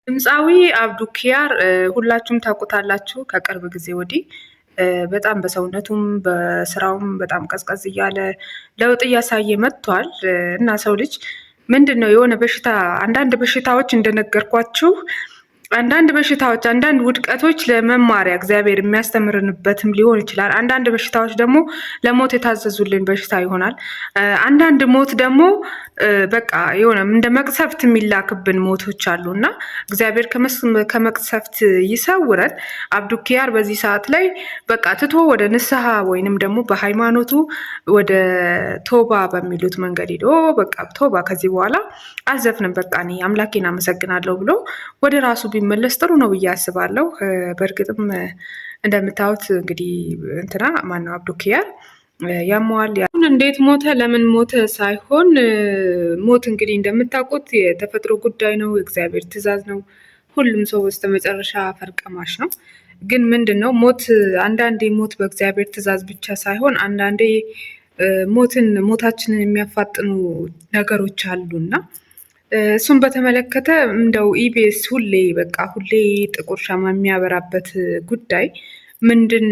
ድምፃዊ አብዱኪያር ሁላችሁም ታውቁታላችሁ። ከቅርብ ጊዜ ወዲህ በጣም በሰውነቱም በስራውም በጣም ቀዝቀዝ እያለ ለውጥ እያሳየ መጥቷል። እና ሰው ልጅ ምንድን ነው የሆነ በሽታ አንዳንድ በሽታዎች እንደነገርኳችሁ አንዳንድ በሽታዎች አንዳንድ ውድቀቶች ለመማሪያ እግዚአብሔር የሚያስተምርንበትም ሊሆን ይችላል። አንዳንድ በሽታዎች ደግሞ ለሞት የታዘዙልን በሽታ ይሆናል። አንዳንድ ሞት ደግሞ በቃ የሆነ እንደ መቅሰፍት የሚላክብን ሞቶች አሉ እና እግዚአብሔር ከመቅሰፍት ይሰውረን። አብዱኪያር በዚህ ሰዓት ላይ በቃ ትቶ ወደ ንስሐ ወይንም ደግሞ በሃይማኖቱ ወደ ቶባ በሚሉት መንገድ ሄዶ በቃ ቶባ ከዚህ በኋላ አልዘፍንም በቃ እኔ አምላኬን አመሰግናለሁ ብሎ ወደ ራሱ ቢመለስ ጥሩ ነው ብዬ አስባለሁ። በእርግጥም እንደምታዩት እንግዲህ እንትና ማነው አብዱኪያር ያመዋል። አሁን እንዴት ሞተ ለምን ሞተ ሳይሆን ሞት እንግዲህ እንደምታውቁት የተፈጥሮ ጉዳይ ነው፣ የእግዚአብሔር ትእዛዝ ነው። ሁሉም ሰው በስተመጨረሻ ፈርቀማሽ ነው። ግን ምንድን ነው ሞት አንዳንዴ ሞት በእግዚአብሔር ትእዛዝ ብቻ ሳይሆን አንዳንዴ ሞታችንን የሚያፋጥኑ ነገሮች አሉና እሱን በተመለከተ እንደው ኢቢኤስ ሁሌ ጥቁር ሻማ የሚያበራበት ጉዳይ ምንድን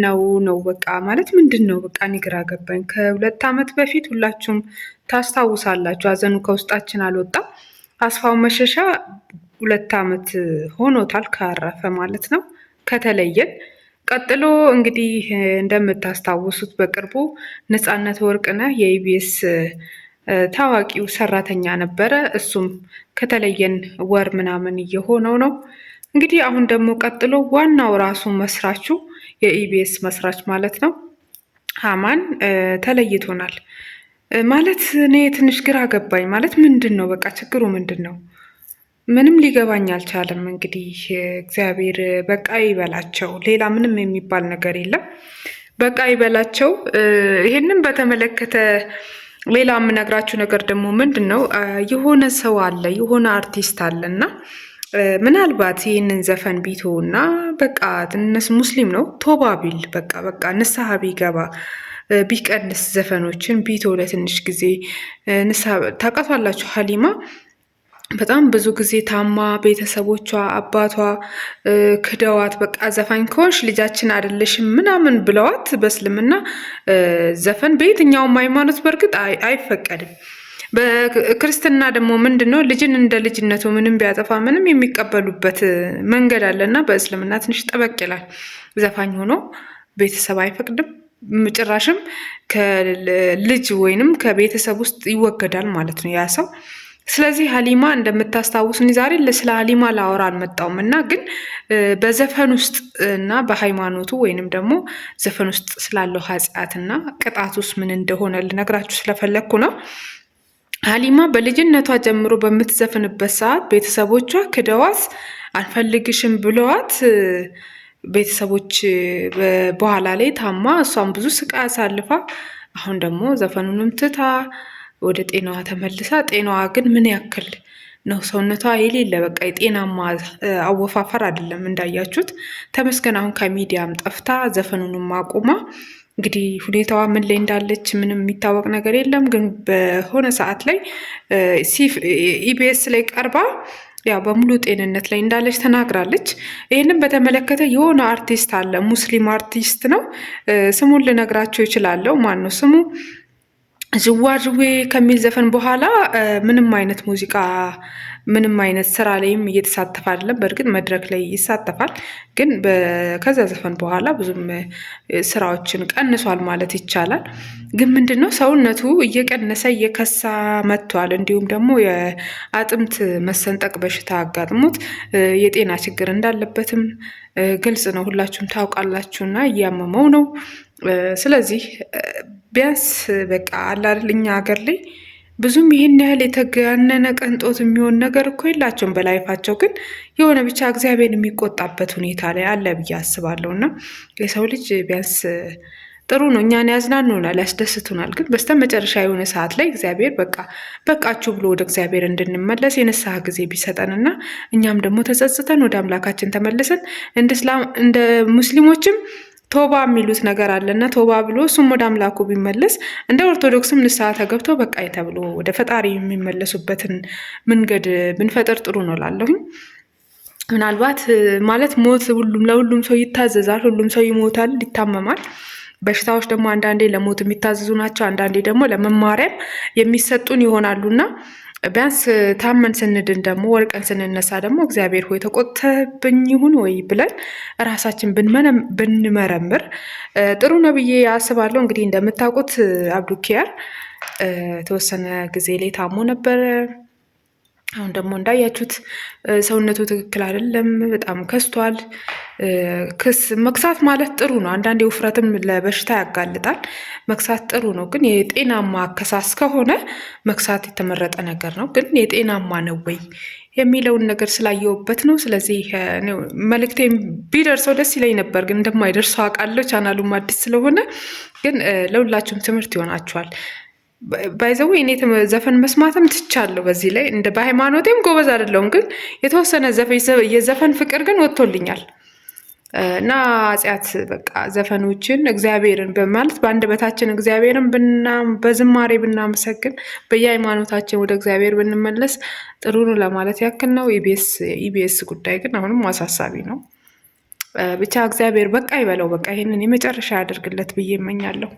ነው በቃ ማለት ምንድን ነው በቃ እኔ ግራ ገባኝ። ከ2 ዓመት በፊት ሁላችሁም ታስታውሳላችሁ፣ ሀዘኑ ከውስጣችን አልወጣም። አስፋው መሸሻ 2 ዓመት ሆኖታል ካረፈ ማለት ነው ከተለየን። ቀጥሎ እንግዲህ እንደምታስታውሱት በቅርቡ ነፃነት ወርቅነህ የኢቢኤስ ታዋቂው ሰራተኛ ነበረ። እሱም ከተለየን ወር ምናምን እየሆነው ነው። እንግዲህ አሁን ደግሞ ቀጥሎ ዋናው ራሱ መስራቹ የኢቢኤስ መስራች ማለት ነው ሃማን ተለይቶናል ማለት እኔ ትንሽ ግራ ገባኝ። ማለት ምንድን ነው በቃ ችግሩ ምንድን ነው? ምንም ሊገባኝ አልቻለም። እንግዲህ እግዚአብሔር በቃ ይበላቸው፣ ሌላ ምንም የሚባል ነገር የለም። በቃ ይበላቸው። ይሄንን በተመለከተ ሌላ የምነግራችሁ ነገር ደግሞ ምንድን ነው የሆነ ሰው አለ የሆነ አርቲስት አለ እና ምናልባት ይህንን ዘፈን ቢቶ እና በቃ ትንሽ ሙስሊም ነው ቶባ ቢል በቃ ንስሐ ቢገባ ቢቀንስ ዘፈኖችን ቢቶ ለትንሽ ጊዜ ንስሐ ታውቃቷላችሁ። ሀሊማ በጣም ብዙ ጊዜ ታማ ቤተሰቦቿ አባቷ ክደዋት በቃ ዘፋኝ ከሆንሽ ልጃችን አይደለሽም ምናምን ብለዋት በእስልምና ዘፈን በየትኛውም ሃይማኖት በእርግጥ አይፈቀድም። በክርስትና ደግሞ ምንድን ነው ልጅን እንደ ልጅነቱ ምንም ቢያጠፋ ምንም የሚቀበሉበት መንገድ አለና በእስልምና ትንሽ ጠበቅ ይላል። ዘፋኝ ሆኖ ቤተሰብ አይፈቅድም፣ ጭራሽም ከልጅ ወይንም ከቤተሰብ ውስጥ ይወገዳል ማለት ነው ያ ሰው። ስለዚህ ሀሊማ እንደምታስታውሱን ዛሬ ስለ ሀሊማ ላወራ አልመጣውም እና ግን በዘፈን ውስጥ እና በሃይማኖቱ ወይንም ደግሞ ዘፈን ውስጥ ስላለው ኃጢአትና ቅጣት ውስጥ ምን እንደሆነ ልነግራችሁ ስለፈለግኩ ነው። ሀሊማ በልጅነቷ ጀምሮ በምትዘፍንበት ሰዓት ቤተሰቦቿ ክደዋት አልፈልግሽም ብለዋት ቤተሰቦች በኋላ ላይ ታማ እሷን ብዙ ስቃይ አሳልፋ አሁን ደግሞ ዘፈኑንም ትታ ወደ ጤናዋ ተመልሳ፣ ጤናዋ ግን ምን ያክል ነው ሰውነቷ የሌለ በቃ የጤናማ አወፋፈር አይደለም እንዳያችሁት። ተመስገን አሁን ከሚዲያም ጠፍታ ዘፈኑንም አቁማ እንግዲህ ሁኔታዋ ምን ላይ እንዳለች ምንም የሚታወቅ ነገር የለም። ግን በሆነ ሰዓት ላይ ኢቢኤስ ላይ ቀርባ ያው በሙሉ ጤንነት ላይ እንዳለች ተናግራለች። ይህንም በተመለከተ የሆነ አርቲስት አለ፣ ሙስሊም አርቲስት ነው። ስሙን ልነግራቸው ይችላለሁ። ማን ነው ስሙ? ዥዋዥዌ ከሚል ዘፈን በኋላ ምንም አይነት ሙዚቃ ምንም አይነት ስራ ላይም እየተሳተፈ አይደለም። በእርግጥ መድረክ ላይ ይሳተፋል፣ ግን ከዛ ዘፈን በኋላ ብዙም ስራዎችን ቀንሷል ማለት ይቻላል። ግን ምንድነው ሰውነቱ እየቀነሰ እየከሳ መጥቷል። እንዲሁም ደግሞ የአጥንት መሰንጠቅ በሽታ አጋጥሞት የጤና ችግር እንዳለበትም ግልጽ ነው፣ ሁላችሁም ታውቃላችሁና እያመመው ነው። ስለዚህ ቢያንስ በቃ አለ አይደል እኛ ሀገር ላይ ብዙም ይህን ያህል የተጋነነ ቅንጦት የሚሆን ነገር እኮ የላቸውም በላይፋቸው። ግን የሆነ ብቻ እግዚአብሔር የሚቆጣበት ሁኔታ ላይ አለ ብዬ አስባለሁ። እና የሰው ልጅ ቢያንስ ጥሩ ነው፣ እኛን ያዝናኑናል፣ ያስደስቱናል። ግን በስተመጨረሻ የሆነ ሰዓት ላይ እግዚአብሔር በቃችሁ ብሎ ወደ እግዚአብሔር እንድንመለስ የንስሐ ጊዜ ቢሰጠንና እኛም ደግሞ ተጸጽተን ወደ አምላካችን ተመልሰን እንደ ሙስሊሞችም ቶባ የሚሉት ነገር አለና ቶባ ብሎ እሱም ወደ አምላኩ ቢመለስ እንደ ኦርቶዶክስም ንስሐ ተገብተው በቃኝ ተብሎ ወደ ፈጣሪ የሚመለሱበትን መንገድ ብንፈጥር ጥሩ ነው ላለሁኝ። ምናልባት ማለት ሞት ለሁሉም ሰው ይታዘዛል። ሁሉም ሰው ይሞታል፣ ይታመማል። በሽታዎች ደግሞ አንዳንዴ ለሞት የሚታዘዙ ናቸው። አንዳንዴ ደግሞ ለመማሪያም የሚሰጡን ይሆናሉና ቢያንስ ታመን ስንድን ደግሞ ወርቀን ስንነሳ ደግሞ እግዚአብሔር ሆይ ተቆጥተብኝ ይሁን ወይ ብለን ራሳችን ብንመረምር ጥሩ ነው ብዬ አስባለሁ። እንግዲህ እንደምታውቁት አብዱኪያር የተወሰነ ጊዜ ላይ ታሞ ነበረ። አሁን ደግሞ እንዳያችሁት ሰውነቱ ትክክል አይደለም፣ በጣም ከስቷል። መክሳት ማለት ጥሩ ነው። አንዳንዴ ውፍረትም ለበሽታ ያጋልጣል። መክሳት ጥሩ ነው፣ ግን የጤናማ አከሳስ ከሆነ መክሳት የተመረጠ ነገር ነው። ግን የጤናማ ነው ወይ የሚለውን ነገር ስላየውበት ነው። ስለዚህ መልእክቴም ቢደርሰው ደስ ይለኝ ነበር፣ ግን እንደማይደርሰው አውቃለሁ። ቻናሉም አዲስ ስለሆነ፣ ግን ለሁላችሁም ትምህርት ይሆናችኋል። ባይዘው እኔ ዘፈን መስማትም ትቻለሁ። በዚህ ላይ እንደ በሃይማኖቴም ጎበዝ አይደለሁም፣ ግን የተወሰነ የዘፈን ፍቅር ግን ወጥቶልኛል እና ኃጢአት በቃ ዘፈኖችን እግዚአብሔርን በማለት በአንደበታችን እግዚአብሔርን በዝማሬ ብናመሰግን በየሃይማኖታችን ወደ እግዚአብሔር ብንመለስ ጥሩ ነው ለማለት ያክል ነው። ኢቢኤስ ጉዳይ ግን አሁንም አሳሳቢ ነው። ብቻ እግዚአብሔር በቃ ይበለው፣ በቃ ይህንን የመጨረሻ ያደርግለት ብዬ እመኛለሁ።